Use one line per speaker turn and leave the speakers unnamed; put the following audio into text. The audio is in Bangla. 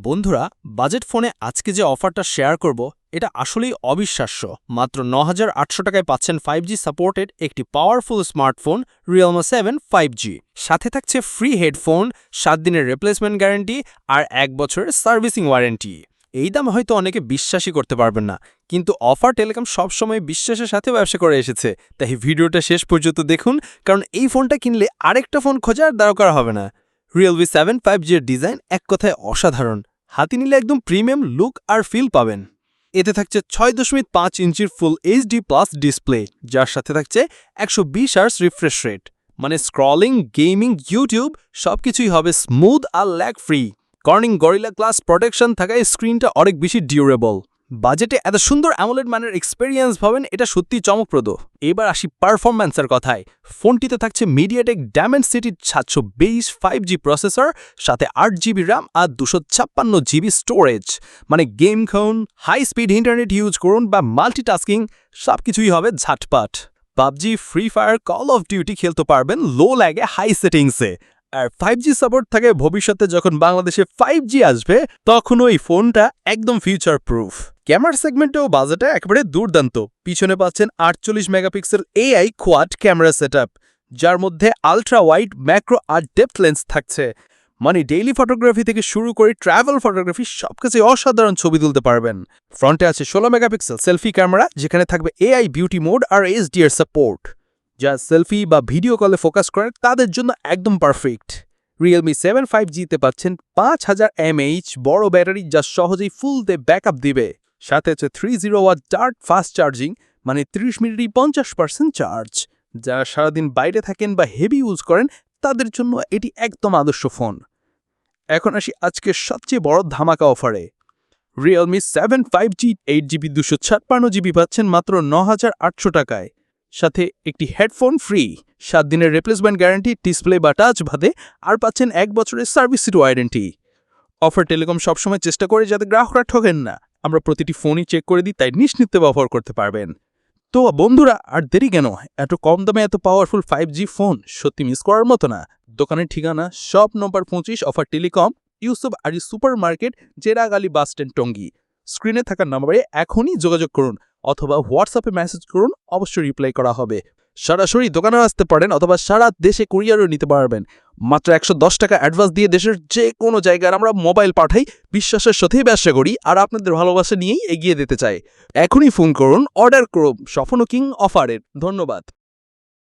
বন্ধুরা, বাজেট ফোনে আজকে যে অফারটা শেয়ার করব এটা আসলেই অবিশ্বাস্য। মাত্র ৯,৮০০ টাকায় পাচ্ছেন 5G সাপোর্টেড একটি পাওয়ারফুল স্মার্টফোন Realme 7 5G। সাথে থাকছে ফ্রি হেডফোন, 7 দিনের রিপ্লেসমেন্ট গ্যারান্টি আর 1 বছরের সার্ভিসিং ওয়ারেন্টি। এই দাম হয়তো অনেকে বিশ্বাসই করতে পারবেন না, কিন্তু অফার টেলিকম সবসময় বিশ্বাসের সাথে ব্যবসা করে এসেছে। তাই ভিডিওটা শেষ পর্যন্ত দেখুন, কারণ এই ফোনটা কিনলে আরেকটা ফোন খোঁজার দরকার হবে না। Realme 7 5G এর ডিজাইন এক কথায় অসাধারণ। হাতে নিলে একদম প্রিমিয়াম লুক আর ফিল পাবেন। এতে থাকছে 6.5 ইঞ্চির ফুল এইচডি প্লাস ডিসপ্লে, যার সাথে থাকছে 120 হার্জ রিফ্রেশ রেট। মানে স্ক্রলিং, গেমিং, ইউটিউব সবকিছুই হবে স্মুথ আর lag free. Corning Gorilla glass protection থাকায় স্ক্রিনটা অনেক বেশি ডিউরেবল। বাজেটে এত সুন্দর অ্যামোলেড মানের এক্সপেরিয়েন্স পাবেন, এটা সত্যি চমকপ্রদ। এবার আসি পারফরম্যান্সের কথায়। ফোনটিতে থাকছে মিডিয়াটেক ডায়মেনসিটি 720 5G প্রসেসর, সাথে 8GB র্যাম আর 256GB স্টোরেজ। মানে গেম খেলুন, হাই স্পিড ইন্টারনেট ইউজ করুন বা মাল্টিটাস্কিং, সবকিছুই হবে ঝাটপাট। PUBG, free fire, call of duty খেলতে পারবেন লো ল্যাগে হাই সেটিংসে। আর 5G সাপোর্ট থাকে ভবিষ্যতে যখন বাংলাদেশে 5G আসবে, তখন ওই ফোনটা একদম ফিউচার প্রুফ। ক্যামেরা সেগমেন্টেও বাজেটে একেবারে দুর্দান্ত। পিছনে পাচ্ছেন 48 megapixel AI quad camera setup, যার মধ্যে আলট্রা ওয়াইড, ম্যাক্রো আর ডেপথ লেন্স থাকছে। মানে ডেইলি ফটোগ্রাফি থেকে শুরু করে ট্রাভেল ফটোগ্রাফি সবকিছু অসাধারণ ছবি তুলতে পারবেন। ফ্রন্টে আছে 16 মেগাপিক্সেল সেলফি ক্যামেরা, যেখানে থাকবে AI বিউটি মোড আর HDR সাপোর্ট, যা সেলফি বা ভিডিও কলে ফোকাস করে তাদের জন্য একদম পারফেক্ট। Realme 7 5G-তে পাচ্ছেন 5000 mAh বড় ব্যাটারি, যা সহজেই ফুল ডে ব্যাকআপ দিবে। সাথে আছে 30 ওয়াট ডার্ট ফাস্ট চার্জিং, মানে 30 মিনিটেই 50% চার্জ। যারা সারাদিন বাইরে থাকেন বা হেভি ইউজ করেন, তাদের জন্য এটি একদম আদর্শ ফোন। এখন আসি আজকের সবচেয়ে বড় ধামাকা অফারে। Realme 7 5G 8GB 256GB পাচ্ছেন মাত্র ৯,৮০০ টাকায়। সাথে একটি হেডফোন ফ্রি, 7 দিনের রিপ্লেসমেন্ট গ্যারান্টি, ডিসপ্লে বা টাচ বাদে, আর পাচ্ছেন 1 বছরের সার্ভিস ওয়ারেন্টি। অফার টেলিকম সবসময় চেষ্টা করে যাতে গ্রাহকরা ঠকেন না। আমরা প্রতিটি ফোনই চেক করে দিই, তাই নিশ্চিন্তে ব্যবহার করতে পারবেন। তো বন্ধুরা, আর দেরি কেন? এত কম দামে এত পাওয়ারফুল 5G ফোন সত্যি মিস করার মতো না। দোকানের ঠিকানা shop number 25, Offer Telecom, Yusuf Ali super market, Jeragali bus stand, Tongi. স্ক্রিনে থাকা নম্বরে এখনই যোগাযোগ করুন অথবা হোয়াটসঅ্যাপে মেসেজ করুন, অবশ্যই রিপ্লাই করা হবে। সরাসরি দোকানে আসতে পারেন অথবা সারা দেশে কুরিয়ারও নিতে পারবেন। মাত্র 110 টাকা অ্যাডভান্স দিয়ে দেশের যে কোনো জায়গায় আমরা মোবাইল পাঠাই, বিশ্বাসের সাথেই ব্যবসা করি আর আপনাদের ভালোবাসা নিয়েই এগিয়ে দিতে চাই। এখনই ফোন করুন, অর্ডার করুন স্বপ্ন কিং অফারের। ধন্যবাদ।